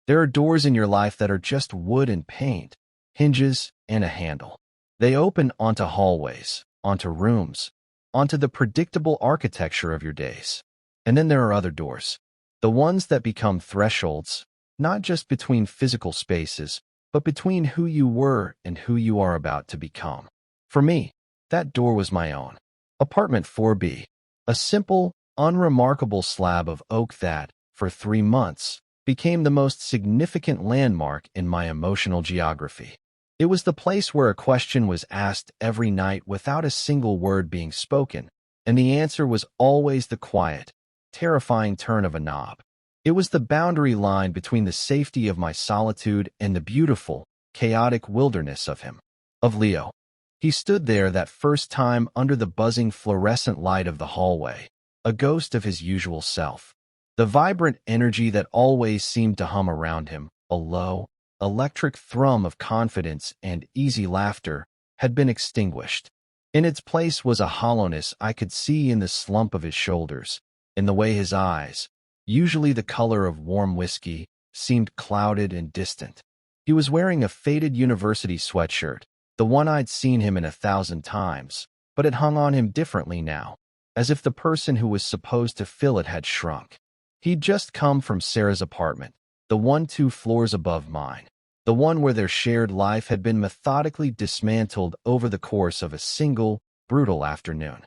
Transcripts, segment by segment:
There are doors in your life that are just wood and paint, hinges and a handle. They open onto hallways, onto rooms, onto the predictable architecture of your days. And then there are other doors, the ones that become thresholds, not just between physical spaces, but between who you were and who you are about to become. For me, that door was my own. Apartment 4B, a simple, unremarkable slab of oak that, for 3 months, became the most significant landmark in my emotional geography. It was the place where a question was asked every night without a single word being spoken, and the answer was always the quiet, terrifying turn of a knob. It was the boundary line between the safety of my solitude and the beautiful, chaotic wilderness of him, of Leo. He stood there that first time under the buzzing fluorescent light of the hallway, a ghost of his usual self. The vibrant energy that always seemed to hum around him, a low, electric thrum of confidence and easy laughter, had been extinguished. In its place was a hollowness I could see in the slump of his shoulders, in the way his eyes, usually the color of warm whiskey, seemed clouded and distant. He was wearing a faded university sweatshirt, the one I'd seen him in 1,000 times, but it hung on him differently now, as if the person who was supposed to fill it had shrunk. He'd just come from Sarah's apartment, the one 2 floors above mine, the one where their shared life had been methodically dismantled over the course of a single, brutal afternoon.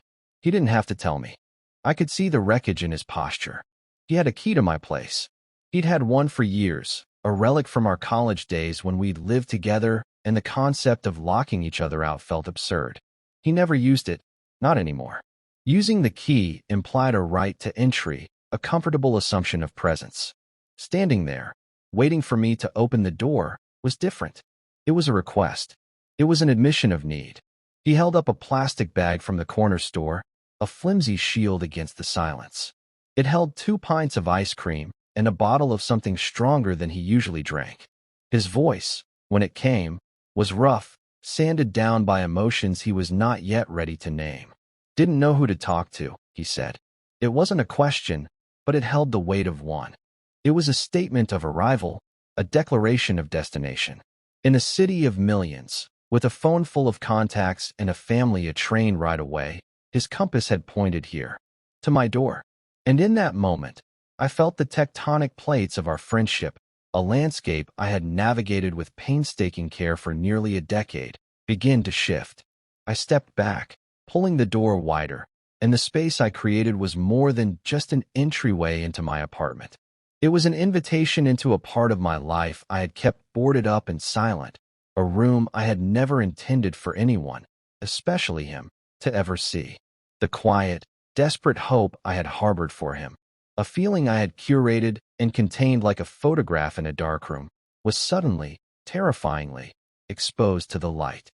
He didn't have to tell me. I could see the wreckage in his posture. He had a key to my place. He'd had one for years, a relic from our college days when we'd lived together, and the concept of locking each other out felt absurd. He never used it, not anymore. Using the key implied a right to entry, a comfortable assumption of presence. Standing there, waiting for me to open the door, was different. It was a request. It was an admission of need. He held up a plastic bag from the corner store, a flimsy shield against the silence. It held 2 pints of ice cream and a bottle of something stronger than he usually drank. His voice, when it came, was rough, sanded down by emotions he was not yet ready to name. Didn't know who to talk to, he said. It wasn't a question, but it held the weight of one. It was a statement of arrival, a declaration of destination. In a city of millions, with a phone full of contacts and a family a train ride away, his compass had pointed here, to my door. And in that moment, I felt the tectonic plates of our friendship, a landscape I had navigated with painstaking care for nearly a decade, begin to shift. I stepped back, pulling the door wider, and the space I created was more than just an entryway into my apartment. It was an invitation into a part of my life I had kept boarded up and silent, a room I had never intended for anyone, especially him, to ever see. The quiet, desperate hope I had harbored for him, a feeling I had curated and contained like a photograph in a darkroom, was suddenly, terrifyingly, exposed to the light.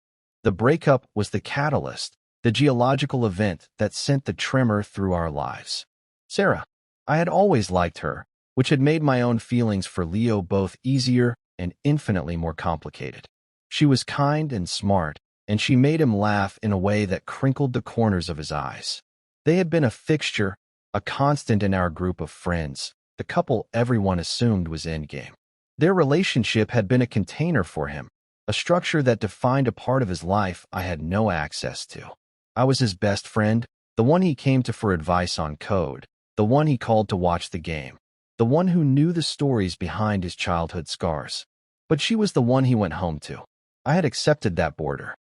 The breakup was the catalyst, the geological event that sent the tremor through our lives. Sarah. I had always liked her, which had made my own feelings for Leo both easier and infinitely more complicated. She was kind and smart, and she made him laugh in a way that crinkled the corners of his eyes. They had been a fixture, a constant in our group of friends, the couple everyone assumed was endgame. Their relationship had been a container for him, a structure that defined a part of his life I had no access to. I was his best friend, the one he came to for advice on code, the one he called to watch the game, the one who knew the stories behind his childhood scars. But she was the one he went home to. I had accepted that border.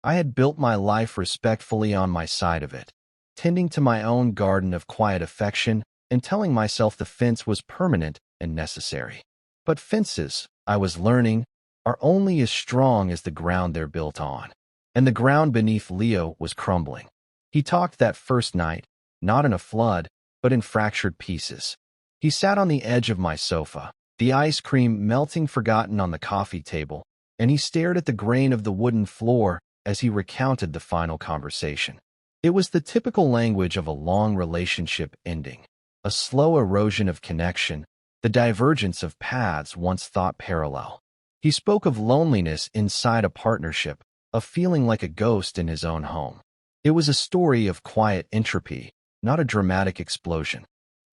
I had built my life respectfully on my side of it, tending to my own garden of quiet affection and telling myself the fence was permanent and necessary. But fences, I was learning, are only as strong as the ground they're built on. And the ground beneath Leo was crumbling. He talked that first night, not in a flood, but in fractured pieces. He sat on the edge of my sofa, the ice cream melting forgotten on the coffee table, and he stared at the grain of the wooden floor as he recounted the final conversation. It was the typical language of a long relationship ending, a slow erosion of connection, the divergence of paths once thought parallel. He spoke of loneliness inside a partnership, of feeling like a ghost in his own home. It was a story of quiet entropy, not a dramatic explosion.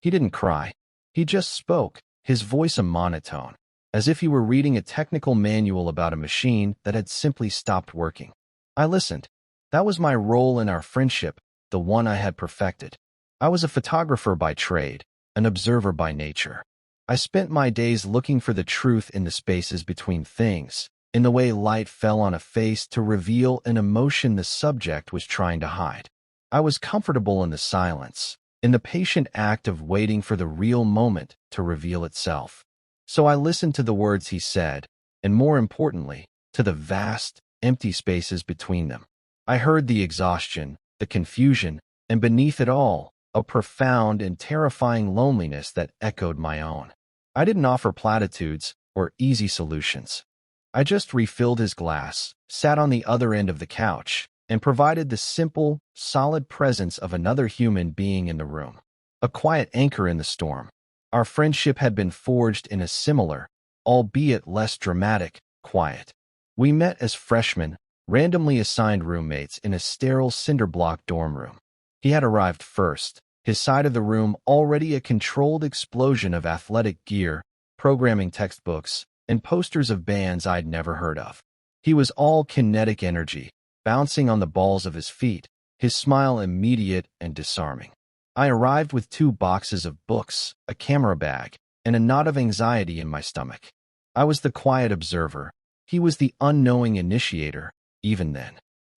He didn't cry. He just spoke, his voice a monotone, as if he were reading a technical manual about a machine that had simply stopped working. I listened. That was my role in our friendship, the one I had perfected. I was a photographer by trade, an observer by nature. I spent my days looking for the truth in the spaces between things, in the way light fell on a face to reveal an emotion the subject was trying to hide. I was comfortable in the silence, in the patient act of waiting for the real moment to reveal itself. So I listened to the words he said, and more importantly, to the vast, empty spaces between them. I heard the exhaustion, the confusion, and beneath it all, a profound and terrifying loneliness that echoed my own. I didn't offer platitudes or easy solutions. I just refilled his glass, sat on the other end of the couch, and provided the simple, solid presence of another human being in the room. A quiet anchor in the storm. Our friendship had been forged in a similar, albeit less dramatic, quiet. We met as freshmen, randomly assigned roommates in a sterile cinder-block dorm room. He had arrived first, his side of the room already a controlled explosion of athletic gear, programming textbooks, and posters of bands I'd never heard of. He was all kinetic energy, bouncing on the balls of his feet, his smile immediate and disarming. I arrived with 2 boxes of books, a camera bag, and a knot of anxiety in my stomach. I was the quiet observer. He was the unknowing initiator, even then.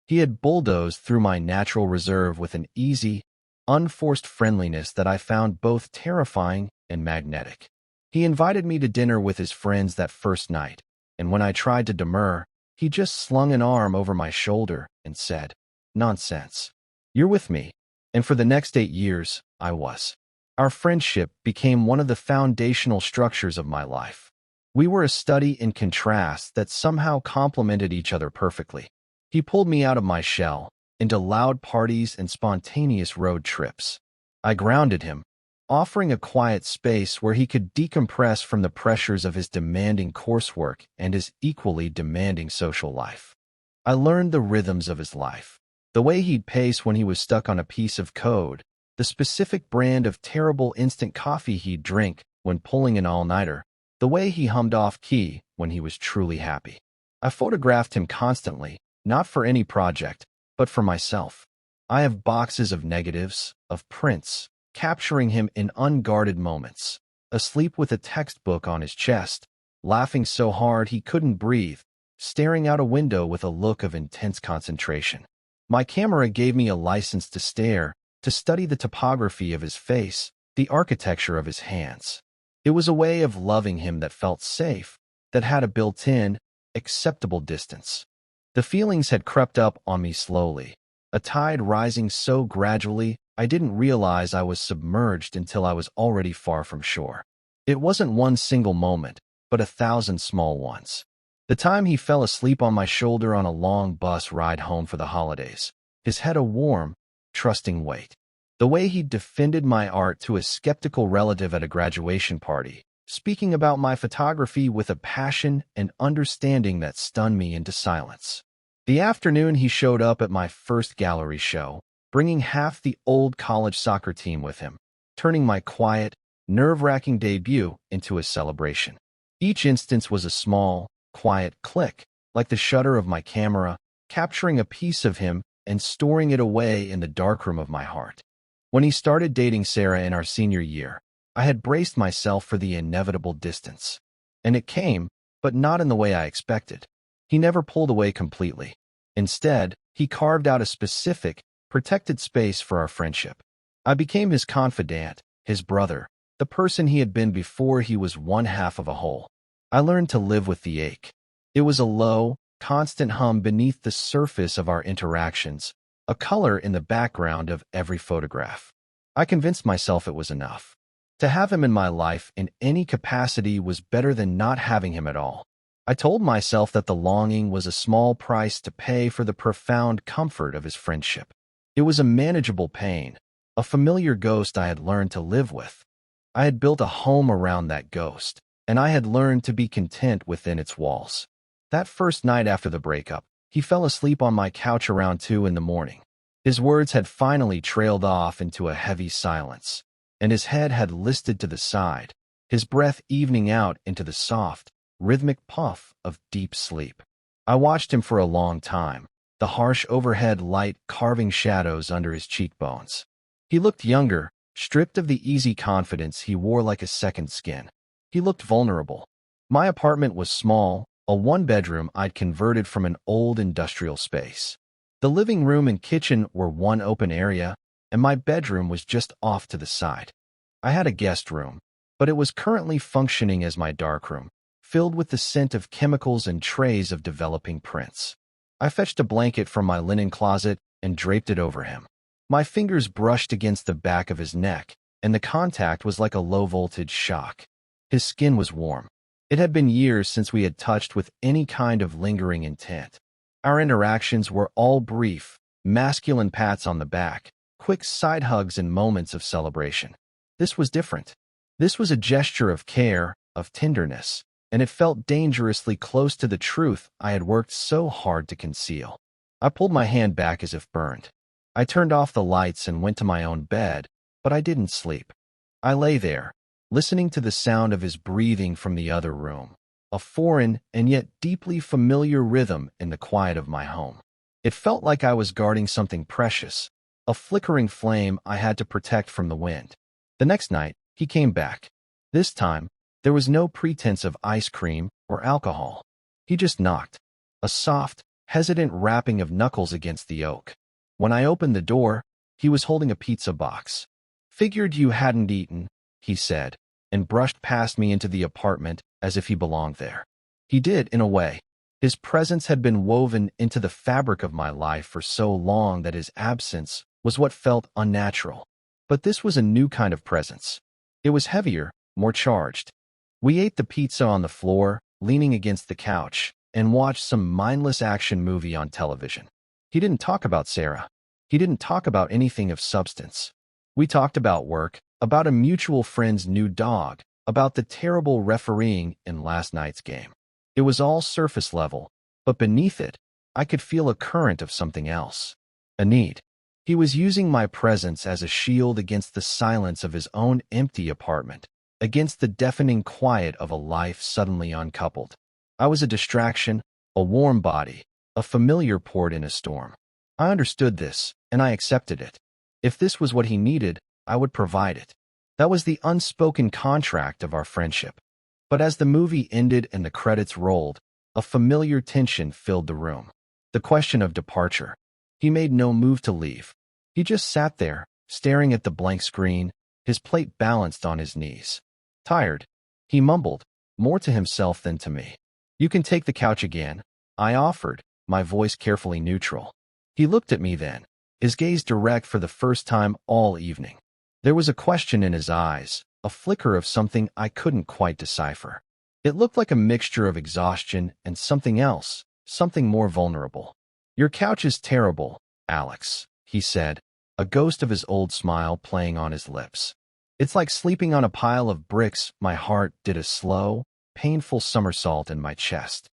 He had bulldozed through my natural reserve with an easy, unforced friendliness that I found both terrifying and magnetic. He invited me to dinner with his friends that first night, and when I tried to demur, he just slung an arm over my shoulder and said, "Nonsense. You're with me." And for the next 8 years, I was. Our friendship became one of the foundational structures of my life. We were a study in contrast that somehow complemented each other perfectly. He pulled me out of my shell, into loud parties and spontaneous road trips. I grounded him, offering a quiet space where he could decompress from the pressures of his demanding coursework and his equally demanding social life. I learned the rhythms of his life, the way he'd pace when he was stuck on a piece of code, the specific brand of terrible instant coffee he'd drink when pulling an all-nighter, the way he hummed off-key when he was truly happy. I photographed him constantly, not for any project, but for myself. I have boxes of negatives, of prints, capturing him in unguarded moments, asleep with a textbook on his chest, laughing so hard he couldn't breathe, staring out a window with a look of intense concentration. My camera gave me a license to stare, to study the topography of his face, the architecture of his hands. It was a way of loving him that felt safe, that had a built-in, acceptable distance. The feelings had crept up on me slowly, a tide rising so gradually I didn't realize I was submerged until I was already far from shore. It wasn't one single moment, but 1,000 small ones. The time he fell asleep on my shoulder on a long bus ride home for the holidays, his head a warm, trusting weight. The way he defended my art to a skeptical relative at a graduation party, speaking about my photography with a passion and understanding that stunned me into silence. The afternoon he showed up at my first gallery show, bringing half the old college soccer team with him, turning my quiet, nerve-wracking debut into a celebration. Each instance was a small, quiet click, like the shutter of my camera, capturing a piece of him and storing it away in the darkroom of my heart. When he started dating Sarah in our senior year, I had braced myself for the inevitable distance. And it came, but not in the way I expected. He never pulled away completely. Instead, he carved out a specific, protected space for our friendship. I became his confidant, his brother, the person he had been before he was one half of a whole. I learned to live with the ache. It was a low, constant hum beneath the surface of our interactions, a color in the background of every photograph. I convinced myself it was enough. To have him in my life in any capacity was better than not having him at all. I told myself that the longing was a small price to pay for the profound comfort of his friendship. It was a manageable pain, a familiar ghost I had learned to live with. I had built a home around that ghost, and I had learned to be content within its walls. That first night after the breakup, he fell asleep on my couch around 2 in the morning. His words had finally trailed off into a heavy silence, and his head had listed to the side, his breath evening out into the soft, rhythmic puff of deep sleep. I watched him for a long time, the harsh overhead light carving shadows under his cheekbones. He looked younger, stripped of the easy confidence he wore like a second skin. He looked vulnerable. My apartment was small, a one-bedroom I'd converted from an old industrial space. The living room and kitchen were one open area, and my bedroom was just off to the side. I had a guest room, but it was currently functioning as my darkroom, filled with the scent of chemicals and trays of developing prints. I fetched a blanket from my linen closet and draped it over him. My fingers brushed against the back of his neck, and the contact was like a low-voltage shock. His skin was warm. It had been years since we had touched with any kind of lingering intent. Our interactions were all brief, masculine pats on the back, quick side hugs and moments of celebration. This was different. This was a gesture of care, of tenderness, and it felt dangerously close to the truth I had worked so hard to conceal. I pulled my hand back as if burned. I turned off the lights and went to my own bed, but I didn't sleep. I lay there, listening to the sound of his breathing from the other room, a foreign and yet deeply familiar rhythm in the quiet of my home. It felt like I was guarding something precious, a flickering flame I had to protect from the wind. The next night, he came back. This time, there was no pretense of ice cream or alcohol. He just knocked, a soft, hesitant rapping of knuckles against the oak. When I opened the door, he was holding a pizza box. "Figured you hadn't eaten," he said, and brushed past me into the apartment as if he belonged there. He did, in a way. His presence had been woven into the fabric of my life for so long that his absence was what felt unnatural. But this was a new kind of presence. It was heavier, more charged. We ate the pizza on the floor, leaning against the couch, and watched some mindless action movie on television. He didn't talk about Sarah. He didn't talk about anything of substance. We talked about work, about a mutual friend's new dog, about the terrible refereeing in last night's game. It was all surface level, but beneath it, I could feel a current of something else. A need. He was using my presence as a shield against the silence of his own empty apartment, against the deafening quiet of a life suddenly uncoupled. I was a distraction, a warm body, a familiar port in a storm. I understood this, and I accepted it. If this was what he needed, I would provide it. That was the unspoken contract of our friendship. But as the movie ended and the credits rolled, a familiar tension filled the room. The question of departure. He made no move to leave. He just sat there, staring at the blank screen, his plate balanced on his knees. "Tired," he mumbled, more to himself than to me. "You can take the couch again," I offered, my voice carefully neutral. He looked at me then, his gaze direct for the first time all evening. There was a question in his eyes, a flicker of something I couldn't quite decipher. It looked like a mixture of exhaustion and something else, something more vulnerable. "Your couch is terrible, Alex," he said, a ghost of his old smile playing on his lips. "It's like sleeping on a pile of bricks." My heart did a slow, painful somersault in my chest.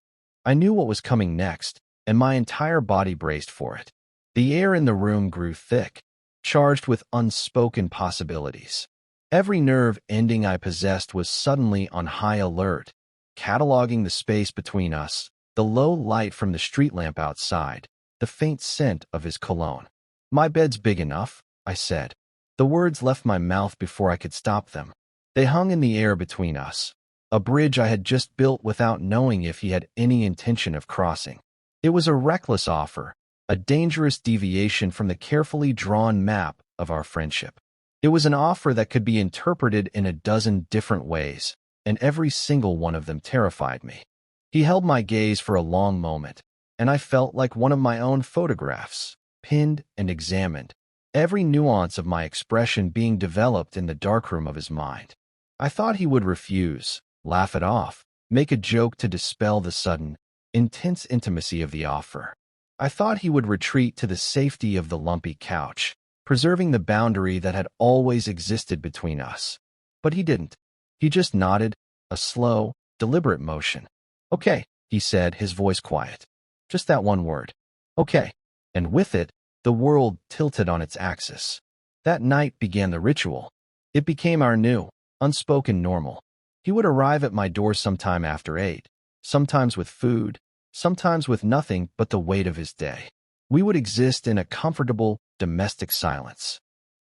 I knew what was coming next, and my entire body braced for it. The air in the room grew thick, charged with unspoken possibilities. Every nerve ending I possessed was suddenly on high alert, cataloging the space between us, the low light from the street lamp outside, the faint scent of his cologne. "My bed's big enough," I said. The words left my mouth before I could stop them. They hung in the air between us, a bridge I had just built without knowing if he had any intention of crossing. It was a reckless offer, a dangerous deviation from the carefully drawn map of our friendship. It was an offer that could be interpreted in a dozen different ways, and every single one of them terrified me. He held my gaze for a long moment, and I felt like one of my own photographs, pinned and examined, every nuance of my expression being developed in the darkroom of his mind. I thought he would refuse, laugh it off, make a joke to dispel the sudden, intense intimacy of the offer. I thought he would retreat to the safety of the lumpy couch, preserving the boundary that had always existed between us. But he didn't. He just nodded, a slow, deliberate motion. "Okay," he said, his voice quiet. Just that one word. "Okay." And with it, the world tilted on its axis. That night began the ritual. It became our new, unspoken normal. He would arrive at my door sometime after 8, sometimes with food, sometimes with nothing but the weight of his day. We would exist in a comfortable, domestic silence.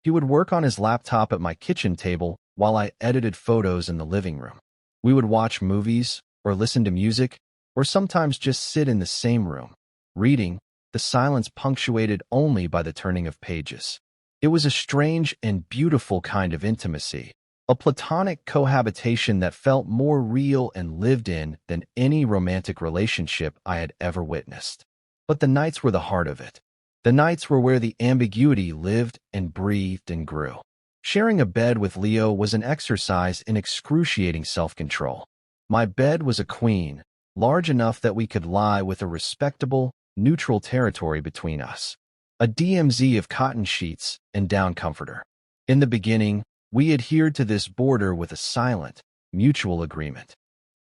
He would work on his laptop at my kitchen table while I edited photos in the living room. We would watch movies, or listen to music, or sometimes just sit in the same room, reading, the silence punctuated only by the turning of pages. It was a strange and beautiful kind of intimacy, a platonic cohabitation that felt more real and lived in than any romantic relationship I had ever witnessed. But the nights were the heart of it. The nights were where the ambiguity lived and breathed and grew. Sharing a bed with Leo was an exercise in excruciating self-control. My bed was a queen, large enough that we could lie with a respectable, neutral territory between us. A DMZ of cotton sheets and down comforter. In the beginning, we adhered to this border with a silent, mutual agreement.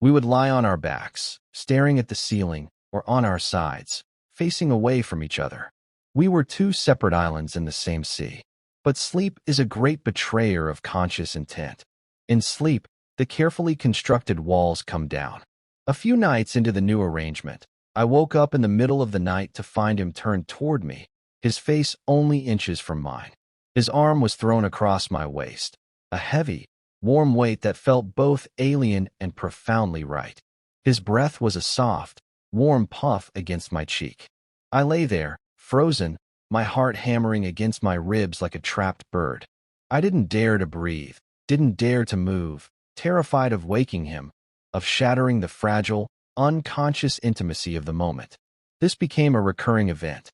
We would lie on our backs, staring at the ceiling, or on our sides, facing away from each other. We were two separate islands in the same sea. But sleep is a great betrayer of conscious intent. In sleep, the carefully constructed walls come down. A few nights into the new arrangement, I woke up in the middle of the night to find him turned toward me, his face only inches from mine. His arm was thrown across my waist, a heavy, warm weight that felt both alien and profoundly right. His breath was a soft, warm puff against my cheek. I lay there, frozen, my heart hammering against my ribs like a trapped bird. I didn't dare to breathe, didn't dare to move, terrified of waking him, of shattering the fragile, unconscious intimacy of the moment. This became a recurring event.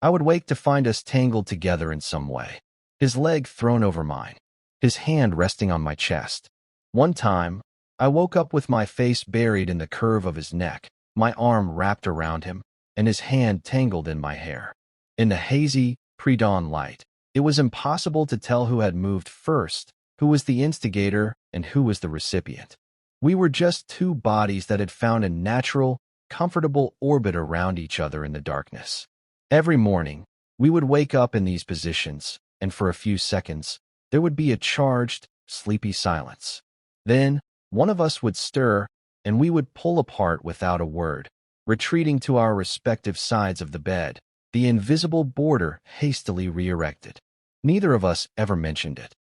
I would wake to find us tangled together in some way, his leg thrown over mine, his hand resting on my chest. One time, I woke up with my face buried in the curve of his neck, my arm wrapped around him, and his hand tangled in my hair. In the hazy, pre-dawn light, it was impossible to tell who had moved first, who was the instigator, and who was the recipient. We were just two bodies that had found a natural, comfortable orbit around each other in the darkness. Every morning, we would wake up in these positions, and for a few seconds, there would be a charged, sleepy silence. Then, one of us would stir, and we would pull apart without a word, retreating to our respective sides of the bed, the invisible border hastily re-erected. Neither of us ever mentioned it.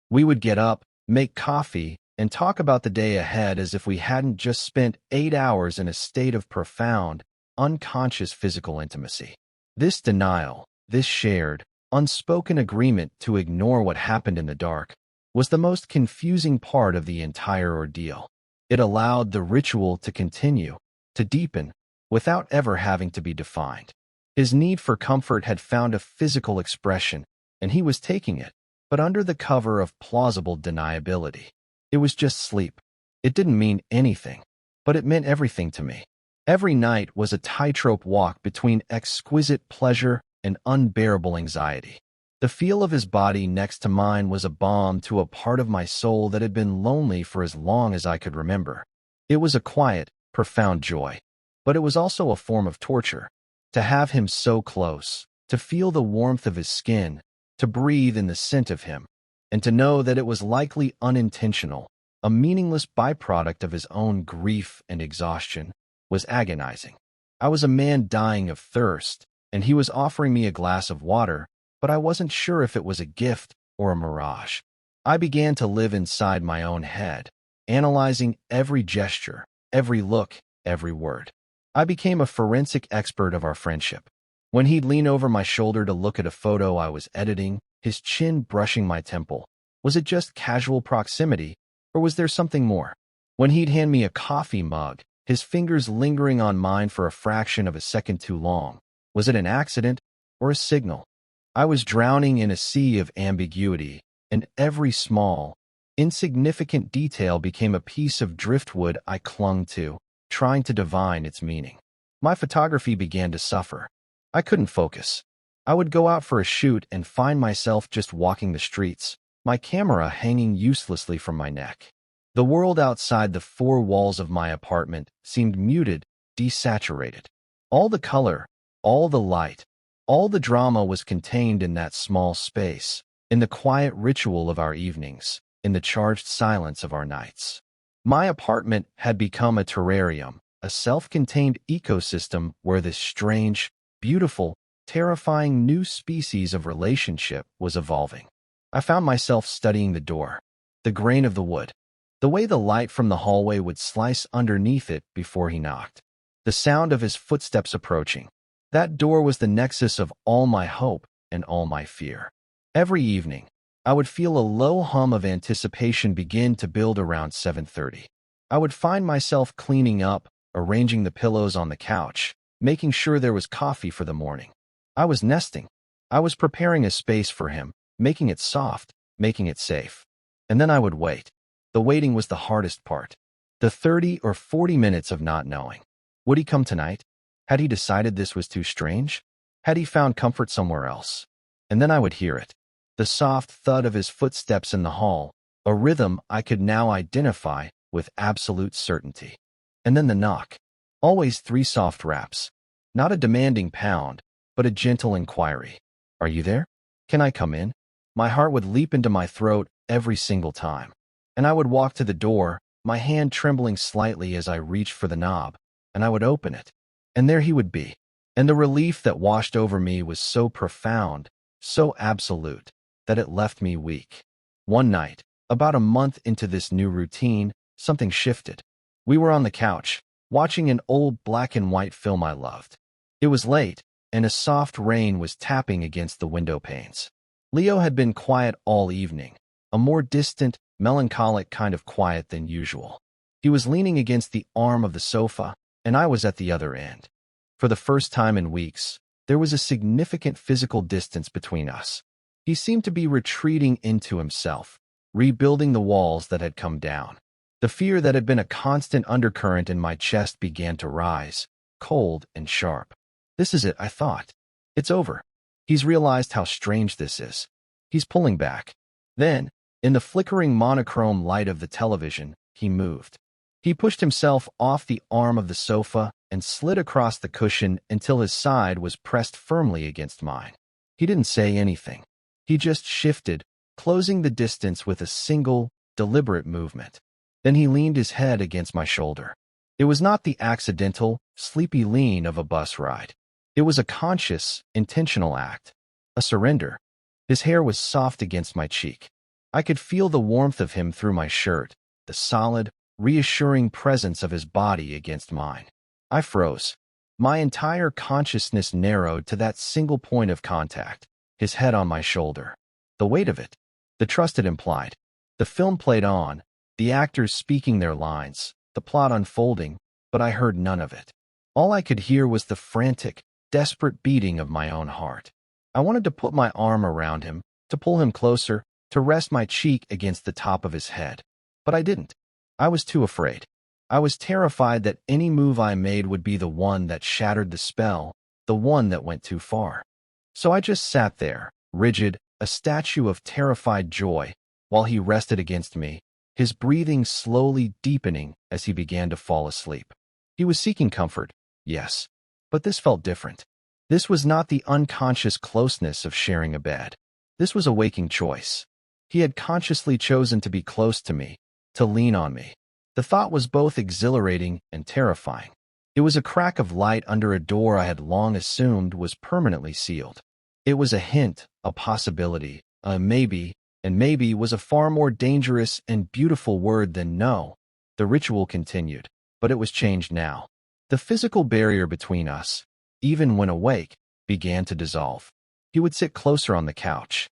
We would get up, make coffee, and talk about the day ahead as if we hadn't just spent 8 hours in a state of profound, unconscious physical intimacy. This denial, this shared, unspoken agreement to ignore what happened in the dark, was the most confusing part of the entire ordeal. It allowed the ritual to continue, to deepen, without ever having to be defined. His need for comfort had found a physical expression, and he was taking it, but under the cover of plausible deniability. It was just sleep. It didn't mean anything, but it meant everything to me. Every night was a tightrope walk between exquisite pleasure and unbearable anxiety. The feel of his body next to mine was a balm to a part of my soul that had been lonely for as long as I could remember. It was a quiet, profound joy, but it was also a form of torture. To have him so close, to feel the warmth of his skin, to breathe in the scent of him, and to know that it was likely unintentional, a meaningless byproduct of his own grief and exhaustion, was agonizing. I was a man dying of thirst, and he was offering me a glass of water, but I wasn't sure if it was a gift or a mirage. I began to live inside my own head, analyzing every gesture, every look, every word. I became a forensic expert of our friendship. When he'd lean over my shoulder to look at a photo I was editing, his chin brushing my temple, was it just casual proximity, or was there something more? When he'd hand me a coffee mug, his fingers lingering on mine for a fraction of a second too long, was it an accident or a signal? I was drowning in a sea of ambiguity, and every small, insignificant detail became a piece of driftwood I clung to, trying to divine its meaning. My photography began to suffer. I couldn't focus. I would go out for a shoot and find myself just walking the streets, my camera hanging uselessly from my neck. The world outside the four walls of my apartment seemed muted, desaturated. All the color, all the light, all the drama was contained in that small space, in the quiet ritual of our evenings, in the charged silence of our nights. My apartment had become a terrarium, a self-contained ecosystem where this strange, beautiful, terrifying new species of relationship was evolving. I found myself studying the door, the grain of the wood, the way the light from the hallway would slice underneath it before he knocked, the sound of his footsteps approaching. That door was the nexus of all my hope and all my fear. Every evening, I would feel a low hum of anticipation begin to build around 7:30. I would find myself cleaning up, arranging the pillows on the couch, making sure there was coffee for the morning. I was nesting. I was preparing a space for him, making it soft, making it safe. And then I would wait. The waiting was the hardest part. The 30 or 40 minutes of not knowing. Would he come tonight? Had he decided this was too strange? Had he found comfort somewhere else? And then I would hear it. The soft thud of his footsteps in the hall, a rhythm I could now identify with absolute certainty. And then the knock. Always 3 soft raps. Not a demanding pound, but a gentle inquiry. Are you there? Can I come in? My heart would leap into my throat every single time. And I would walk to the door, my hand trembling slightly as I reached for the knob, and I would open it. And there he would be. And the relief that washed over me was so profound, so absolute, that it left me weak. One night, about a month into this new routine, something shifted. We were on the couch, watching an old black and white film I loved. It was late, and a soft rain was tapping against the window panes. Leo had been quiet all evening, a more distant, melancholic kind of quiet than usual. He was leaning against the arm of the sofa, and I was at the other end. For the first time in weeks, there was a significant physical distance between us. He seemed to be retreating into himself, rebuilding the walls that had come down. The fear that had been a constant undercurrent in my chest began to rise, cold and sharp. This is it, I thought. It's over. He's realized how strange this is. He's pulling back. Then, in the flickering monochrome light of the television, he moved. He pushed himself off the arm of the sofa and slid across the cushion until his side was pressed firmly against mine. He didn't say anything. He just shifted, closing the distance with a single, deliberate movement. Then he leaned his head against my shoulder. It was not the accidental, sleepy lean of a bus ride. It was a conscious, intentional act, a surrender. His hair was soft against my cheek. I could feel the warmth of him through my shirt, the solid, reassuring presence of his body against mine. I froze. My entire consciousness narrowed to that single point of contact, his head on my shoulder. The weight of it, the trust it implied. The film played on, the actors speaking their lines, the plot unfolding, but I heard none of it. All I could hear was the frantic, desperate beating of my own heart. I wanted to put my arm around him, to pull him closer, to rest my cheek against the top of his head. But I didn't. I was too afraid. I was terrified that any move I made would be the one that shattered the spell, the one that went too far. So I just sat there, rigid, a statue of terrified joy, while he rested against me, his breathing slowly deepening as he began to fall asleep. He was seeking comfort, yes, but this felt different. This was not the unconscious closeness of sharing a bed. This was a waking choice. He had consciously chosen to be close to me, to lean on me. The thought was both exhilarating and terrifying. It was a crack of light under a door I had long assumed was permanently sealed. It was a hint, a possibility, a maybe, and maybe was a far more dangerous and beautiful word than no. The ritual continued, but it was changed now. The physical barrier between us, even when awake, began to dissolve. He would sit closer on the couch.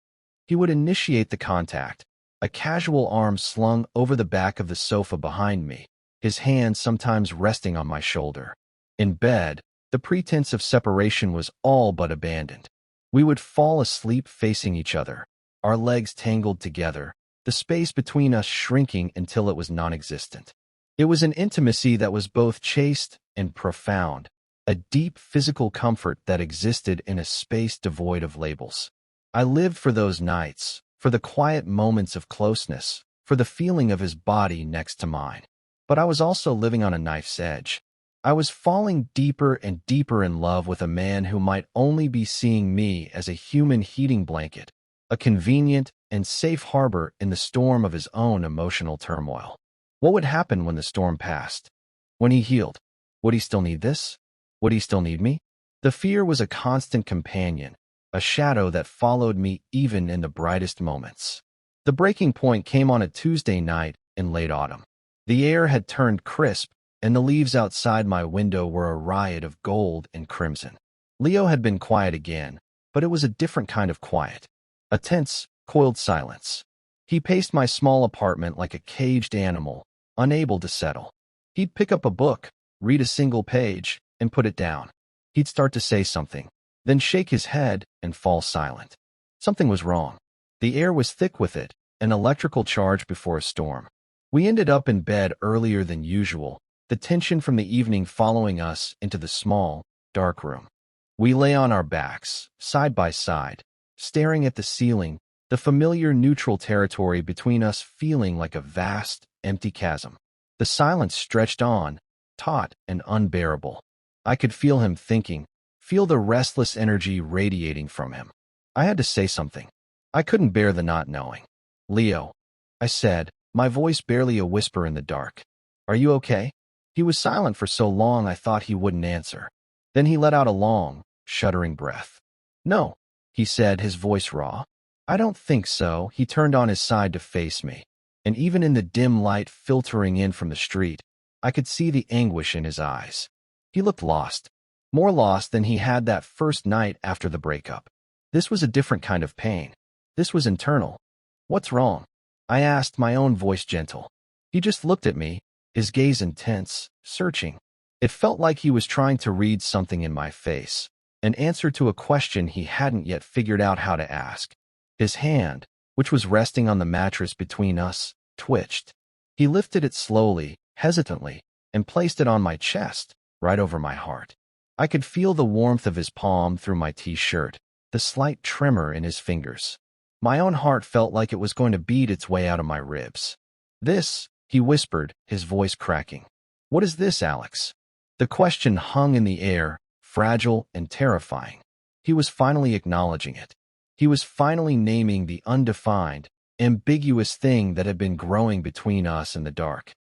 He would initiate the contact, a casual arm slung over the back of the sofa behind me, his hand sometimes resting on my shoulder. In bed, the pretense of separation was all but abandoned. We would fall asleep facing each other, our legs tangled together, the space between us shrinking until it was non-existent. It was an intimacy that was both chaste and profound, a deep physical comfort that existed in a space devoid of labels. I lived for those nights, for the quiet moments of closeness, for the feeling of his body next to mine. But I was also living on a knife's edge. I was falling deeper and deeper in love with a man who might only be seeing me as a human heating blanket, a convenient and safe harbor in the storm of his own emotional turmoil. What would happen when the storm passed? When he healed? Would he still need this? Would he still need me? The fear was a constant companion, a shadow that followed me even in the brightest moments. The breaking point came on a Tuesday night in late autumn. The air had turned crisp, and the leaves outside my window were a riot of gold and crimson. Leo had been quiet again, but it was a different kind of quiet. A tense, coiled silence. He paced my small apartment like a caged animal, unable to settle. He'd pick up a book, read a single page, and put it down. He'd start to say something, then shake his head and fall silent. Something was wrong. The air was thick with it, an electrical charge before a storm. We ended up in bed earlier than usual, the tension from the evening following us into the small, dark room. We lay on our backs, side by side, staring at the ceiling, the familiar neutral territory between us feeling like a vast, empty chasm. The silence stretched on, taut and unbearable. I could feel him thinking, feel the restless energy radiating from him. I had to say something. I couldn't bear the not knowing. "Leo," I said, my voice barely a whisper in the dark. "Are you okay?" He was silent for so long I thought he wouldn't answer. Then he let out a long, shuddering breath. "No," he said, his voice raw. "I don't think so." He turned on his side to face me, and even in the dim light filtering in from the street, I could see the anguish in his eyes. He looked lost, more lost than he had that first night after the breakup. This was a different kind of pain. This was internal. "What's wrong?" I asked, my own voice gentle. He just looked at me, his gaze intense, searching. It felt like he was trying to read something in my face, an answer to a question he hadn't yet figured out how to ask. His hand, which was resting on the mattress between us, twitched. He lifted it slowly, hesitantly, and placed it on my chest, right over my heart. I could feel the warmth of his palm through my t-shirt, the slight tremor in his fingers. My own heart felt like it was going to beat its way out of my ribs. "This," he whispered, his voice cracking. "What is this, Alex?" The question hung in the air, fragile and terrifying. He was finally acknowledging it. He was finally naming the undefined, ambiguous thing that had been growing between us in the dark.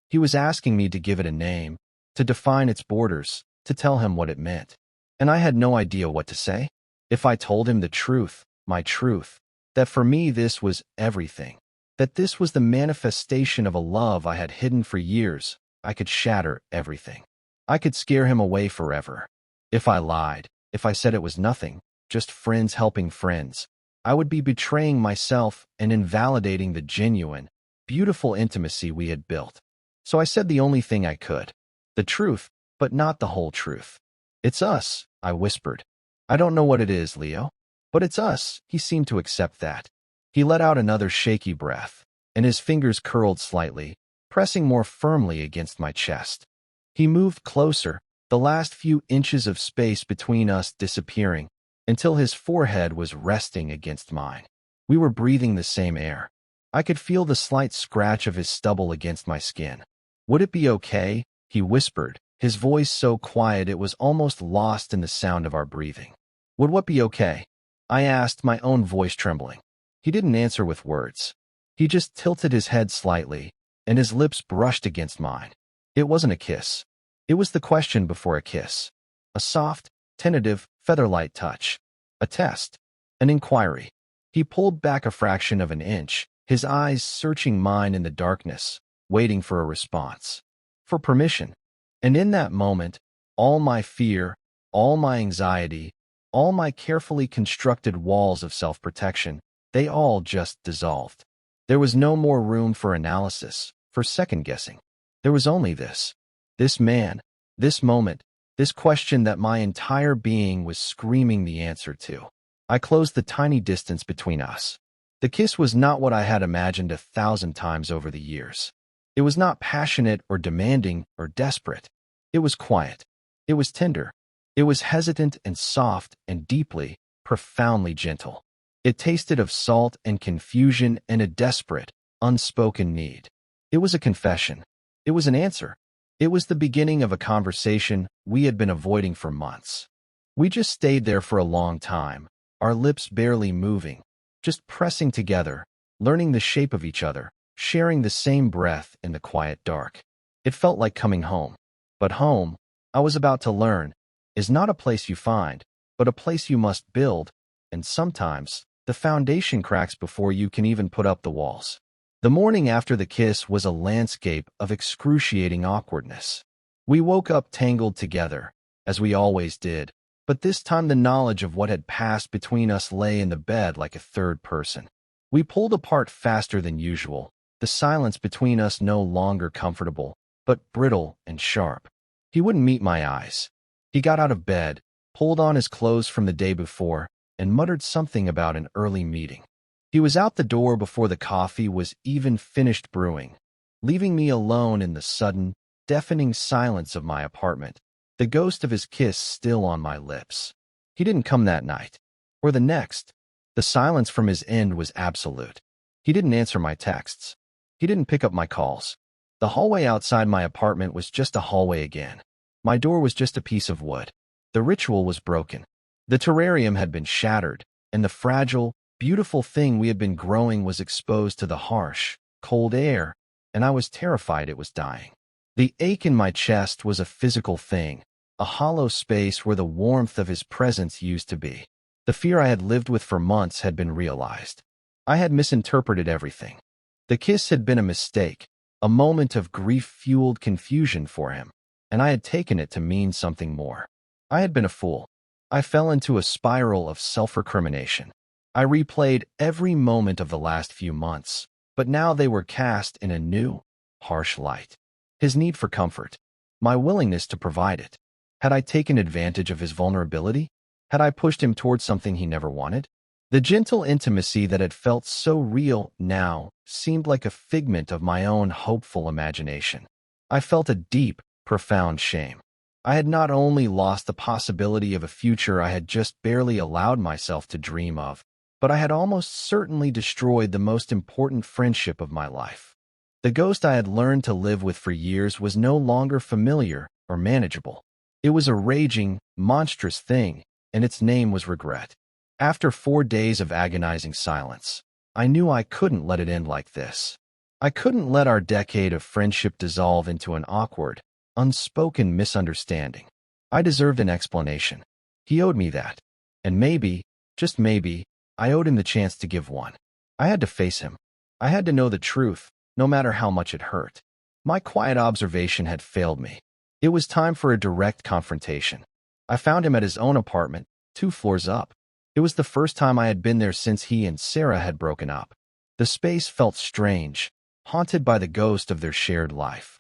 He was asking me to give it a name, to define its borders, to tell him what it meant. And I had no idea what to say. If I told him the truth, my truth, that for me this was everything, that this was the manifestation of a love I had hidden for years, I could shatter everything. I could scare him away forever. If I lied, if I said it was nothing, just friends helping friends, I would be betraying myself and invalidating the genuine, beautiful intimacy we had built. So I said the only thing I could. The truth, but not the whole truth. "It's us," I whispered. "I don't know what it is, Leo, but it's us." He seemed to accept that. He let out another shaky breath, and his fingers curled slightly, pressing more firmly against my chest. He moved closer, the last few inches of space between us disappearing, until his forehead was resting against mine. We were breathing the same air. I could feel the slight scratch of his stubble against my skin. "Would it be okay?" he whispered, his voice so quiet it was almost lost in the sound of our breathing. "Would what be okay?" I asked, my own voice trembling. He didn't answer with words. He just tilted his head slightly, and his lips brushed against mine. It wasn't a kiss. It was the question before a kiss. A soft, tentative, feather-light touch. A test. An inquiry. He pulled back a fraction of an inch, his eyes searching mine in the darkness, waiting for a response. For permission. And in that moment, all my fear, all my anxiety, all my carefully constructed walls of self-protection, they all just dissolved. There was no more room for analysis, for second-guessing. There was only this. This man, this moment, this question that my entire being was screaming the answer to. I closed the tiny distance between us. The kiss was not what I had imagined 1,000 times over the years. It was not passionate or demanding or desperate. It was quiet. It was tender. It was hesitant and soft and deeply, profoundly gentle. It tasted of salt and confusion and a desperate, unspoken need. It was a confession. It was an answer. It was the beginning of a conversation we had been avoiding for months. We just stayed there for a long time, our lips barely moving, just pressing together, learning the shape of each other, sharing the same breath in the quiet dark. It felt like coming home. But home, I was about to learn, is not a place you find, but a place you must build, and sometimes, the foundation cracks before you can even put up the walls. The morning after the kiss was a landscape of excruciating awkwardness. We woke up tangled together, as we always did, but this time the knowledge of what had passed between us lay in the bed like a third person. We pulled apart faster than usual, the silence between us no longer comfortable, but brittle and sharp. He wouldn't meet my eyes. He got out of bed, pulled on his clothes from the day before, and muttered something about an early meeting. He was out the door before the coffee was even finished brewing, leaving me alone in the sudden, deafening silence of my apartment, the ghost of his kiss still on my lips. He didn't come that night, or the next. The silence from his end was absolute. He didn't answer my texts. He didn't pick up my calls. The hallway outside my apartment was just a hallway again. My door was just a piece of wood. The ritual was broken. The terrarium had been shattered, and the fragile, beautiful thing we had been growing was exposed to the harsh, cold air, and I was terrified it was dying. The ache in my chest was a physical thing, a hollow space where the warmth of his presence used to be. The fear I had lived with for months had been realized. I had misinterpreted everything. The kiss had been a mistake, a moment of grief-fueled confusion for him, and I had taken it to mean something more. I had been a fool. I fell into a spiral of self-recrimination. I replayed every moment of the last few months, but now they were cast in a new, harsh light. His need for comfort, my willingness to provide it. Had I taken advantage of his vulnerability? Had I pushed him towards something he never wanted? The gentle intimacy that had felt so real now seemed like a figment of my own hopeful imagination. I felt a deep, profound shame. I had not only lost the possibility of a future I had just barely allowed myself to dream of, but I had almost certainly destroyed the most important friendship of my life. The ghost I had learned to live with for years was no longer familiar or manageable. It was a raging, monstrous thing, and its name was regret. After 4 days of agonizing silence, I knew I couldn't let it end like this. I couldn't let our decade of friendship dissolve into an awkward, unspoken misunderstanding. I deserved an explanation. He owed me that. And maybe, just maybe, I owed him the chance to give one. I had to face him. I had to know the truth, no matter how much it hurt. My quiet observation had failed me. It was time for a direct confrontation. I found him at his own apartment, 2 floors up. It was the first time I had been there since he and Sarah had broken up. The space felt strange, haunted by the ghost of their shared life.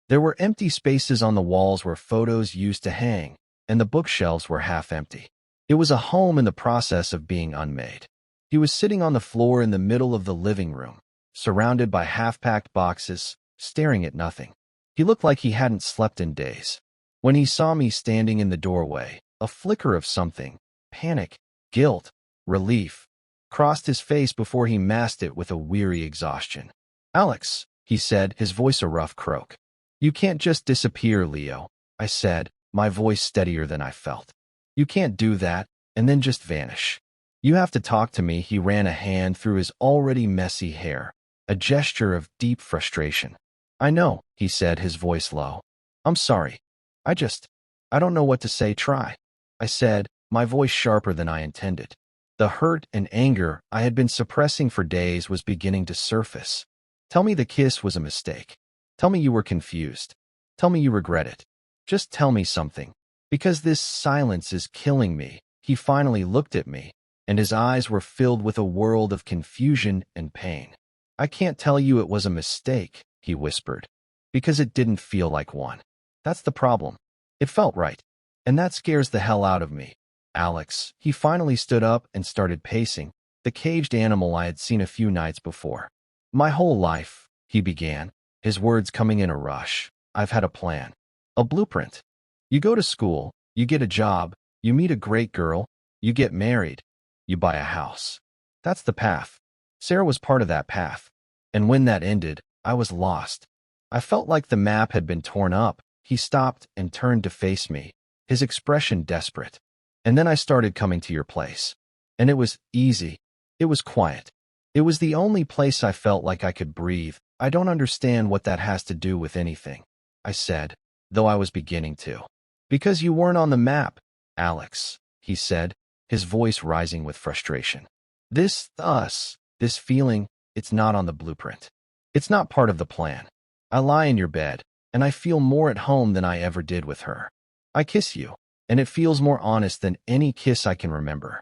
There were empty spaces on the walls where photos used to hang, and the bookshelves were half empty. It was a home in the process of being unmade. He was sitting on the floor in the middle of the living room, surrounded by half-packed boxes, staring at nothing. He looked like he hadn't slept in days. When he saw me standing in the doorway, a flicker of something, panic, guilt, relief, crossed his face before he masked it with a weary exhaustion. "Alex," he said, his voice a rough croak. "You can't just disappear, Leo," I said, my voice steadier than I felt. "You can't do that, and then just vanish. You have to talk to me." He ran a hand through his already messy hair, a gesture of deep frustration. "I know," he said, his voice low. "I'm sorry. I don't know what to say. Try," I said, my voice sharper than I intended. The hurt and anger I had been suppressing for days was beginning to surface. "Tell me the kiss was a mistake. Tell me you were confused. Tell me you regret it. Just tell me something. Because this silence is killing me." He finally looked at me, and his eyes were filled with a world of confusion and pain. "I can't tell you it was a mistake," he whispered, "because it didn't feel like one. That's the problem. It felt right. And that scares the hell out of me. Alex." He finally stood up and started pacing, the caged animal I had seen a few nights before. "My whole life," he began, his words coming in a rush, "I've had a plan. A blueprint. You go to school, you get a job, you meet a great girl, you get married, you buy a house. That's the path. Sarah was part of that path. And when that ended, I was lost. I felt like the map had been torn up." He stopped and turned to face me, his expression desperate. "And then I started coming to your place. And it was easy. It was quiet. It was the only place I felt like I could breathe, I don't understand what that has to do with anything, I said, though I was beginning to. Because you weren't on the map, Alex, he said, his voice rising with frustration. This feeling, it's not on the blueprint. It's not part of the plan. I lie in your bed, and I feel more at home than I ever did with her. I kiss you, and it feels more honest than any kiss I can remember.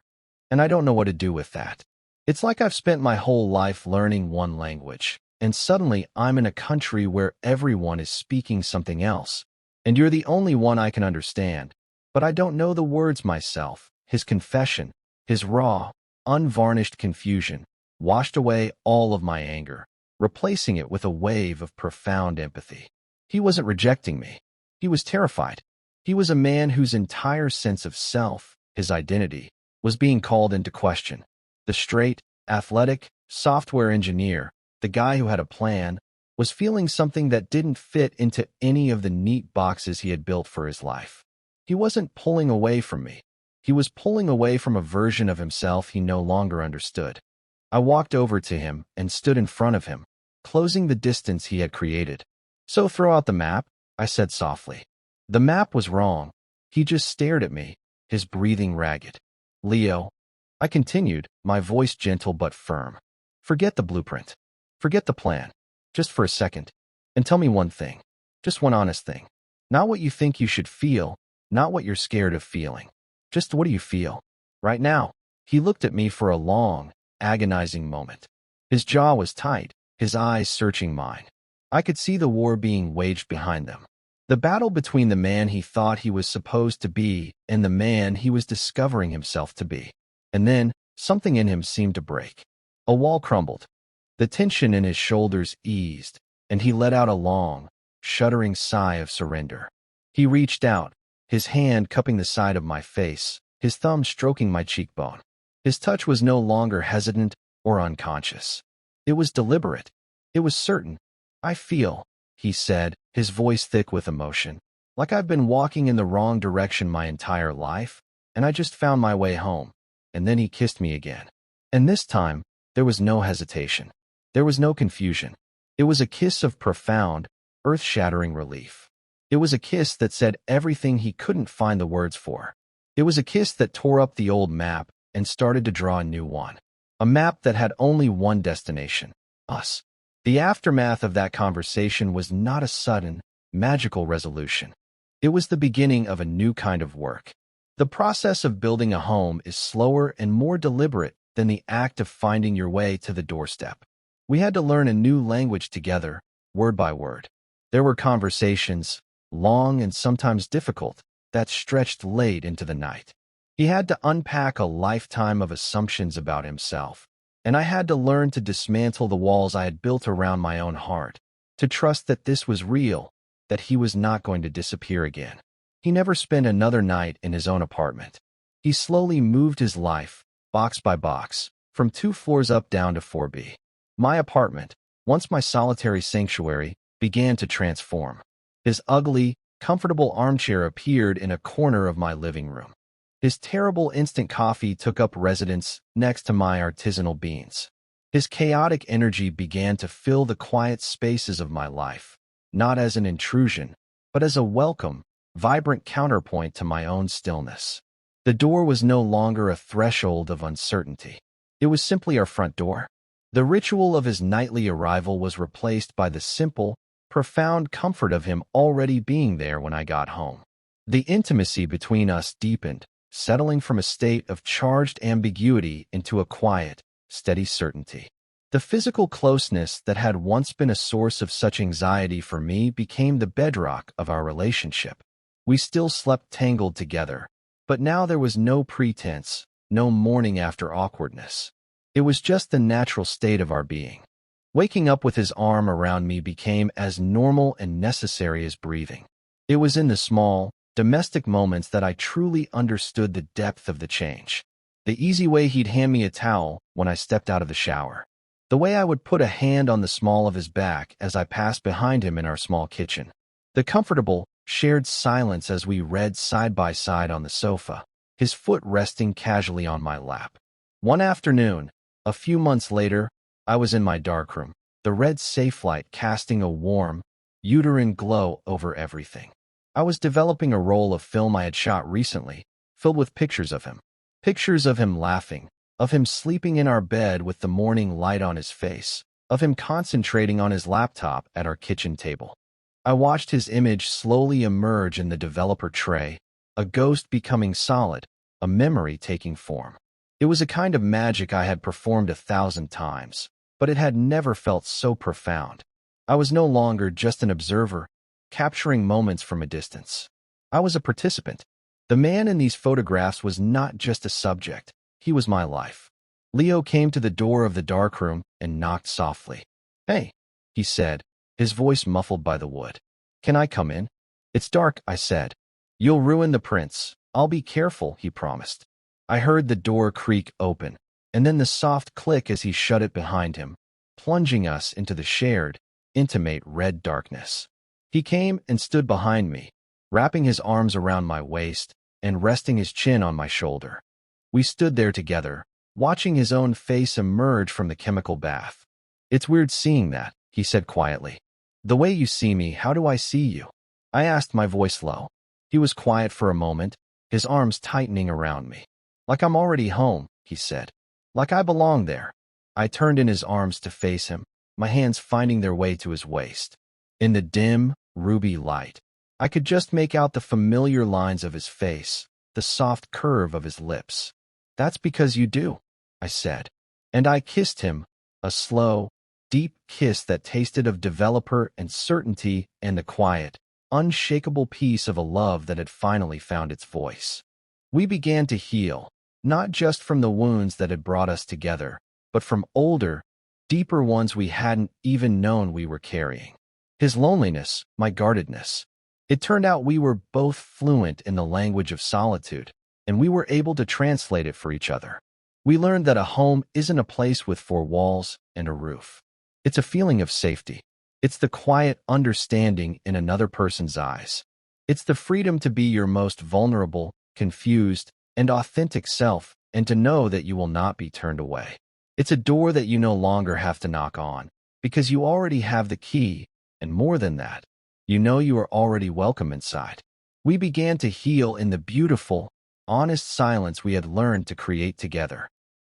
And I don't know what to do with that. It's like I've spent my whole life learning one language, and suddenly I'm in a country where everyone is speaking something else, and you're the only one I can understand. But I don't know the words myself. His confession, his raw, unvarnished confusion, washed away all of my anger, replacing it with a wave of profound empathy. He wasn't rejecting me. He was terrified. He was a man whose entire sense of self, his identity, was being called into question. The straight, athletic, software engineer, the guy who had a plan, was feeling something that didn't fit into any of the neat boxes he had built for his life. He wasn't pulling away from me. He was pulling away from a version of himself he no longer understood. I walked over to him and stood in front of him, closing the distance he had created. So throw out the map, I said softly. The map was wrong. He just stared at me, his breathing ragged. Leo, I continued, my voice gentle but firm. Forget the blueprint. Forget the plan. Just for a second. And tell me one thing. Just one honest thing. Not what you think you should feel, not what you're scared of feeling. Just what do you feel? Right now. He looked at me for a long, agonizing moment. His jaw was tight, his eyes searching mine. I could see the war being waged behind them. The battle between the man he thought he was supposed to be and the man he was discovering himself to be. And then, something in him seemed to break. A wall crumbled. The tension in his shoulders eased, and he let out a long, shuddering sigh of surrender. He reached out, his hand cupping the side of my face, his thumb stroking my cheekbone. His touch was no longer hesitant or unconscious. It was deliberate. It was certain. I feel, he said, his voice thick with emotion, like I've been walking in the wrong direction my entire life, and I just found my way home. And then he kissed me again. And this time, there was no hesitation. There was no confusion. It was a kiss of profound, earth-shattering relief. It was a kiss that said everything he couldn't find the words for. It was a kiss that tore up the old map and started to draw a new one. A map that had only one destination, us. The aftermath of that conversation was not a sudden, magical resolution. It was the beginning of a new kind of work. The process of building a home is slower and more deliberate than the act of finding your way to the doorstep. We had to learn a new language together, word by word. There were conversations, long and sometimes difficult, that stretched late into the night. He had to unpack a lifetime of assumptions about himself, and I had to learn to dismantle the walls I had built around my own heart, to trust that this was real, that he was not going to disappear again. He never spent another night in his own apartment. He slowly moved his life, box by box, from 2 floors up down to 4B. My apartment, once my solitary sanctuary, began to transform. His ugly, comfortable armchair appeared in a corner of my living room. His terrible instant coffee took up residence next to my artisanal beans. His chaotic energy began to fill the quiet spaces of my life, not as an intrusion, but as a welcome, vibrant counterpoint to my own stillness. The door was no longer a threshold of uncertainty. It was simply our front door. The ritual of his nightly arrival was replaced by the simple, profound comfort of him already being there when I got home. The intimacy between us deepened, settling from a state of charged ambiguity into a quiet, steady certainty. The physical closeness that had once been a source of such anxiety for me became the bedrock of our relationship. We still slept tangled together, but now there was no pretense, no mourning after awkwardness. It was just the natural state of our being. Waking up with his arm around me became as normal and necessary as breathing. It was in the small, domestic moments that I truly understood the depth of the change. The easy way he'd hand me a towel when I stepped out of the shower. The way I would put a hand on the small of his back as I passed behind him in our small kitchen. The comfortable, shared silence as we read side by side on the sofa, his foot resting casually on my lap. One afternoon, a few months later, I was in my darkroom, the red safe light casting a warm, uterine glow over everything. I was developing a roll of film I had shot recently, filled with pictures of him. Pictures of him laughing, of him sleeping in our bed with the morning light on his face, of him concentrating on his laptop at our kitchen table. I watched his image slowly emerge in the developer tray, a ghost becoming solid, a memory taking form. It was a kind of magic I had performed 1,000 times, but it had never felt so profound. I was no longer just an observer, capturing moments from a distance. I was a participant. The man in these photographs was not just a subject, he was my life. Leo came to the door of the darkroom and knocked softly. "Hey," he said, his voice muffled by the wood. "Can I come in?" "It's dark," I said. "You'll ruin the prints." "I'll be careful," he promised. I heard the door creak open, and then the soft click as he shut it behind him, plunging us into the shared, intimate red darkness. He came and stood behind me, wrapping his arms around my waist and resting his chin on my shoulder. We stood there together, watching his own face emerge from the chemical bath. "It's weird seeing that," he said quietly. "The way you see me, how do I see you?" I asked, my voice low. He was quiet for a moment, his arms tightening around me. "Like I'm already home," he said. "Like I belong there." I turned in his arms to face him, my hands finding their way to his waist. In the dim, ruby light, I could just make out the familiar lines of his face, the soft curve of his lips. "That's because you do," I said. And I kissed him, a slow, deep kiss that tasted of developer and certainty and the quiet, unshakable peace of a love that had finally found its voice. We began to heal, not just from the wounds that had brought us together, but from older, deeper ones we hadn't even known we were carrying. His loneliness, my guardedness. It turned out we were both fluent in the language of solitude, and we were able to translate it for each other. We learned that a home isn't a place with four walls and a roof. It's a feeling of safety. It's the quiet understanding in another person's eyes. It's the freedom to be your most vulnerable, confused, and authentic self, and to know that you will not be turned away. It's a door that you no longer have to knock on, because you already have the key, and more than that, you know you are already welcome inside. We began to heal in the beautiful, honest silence we had learned to create together.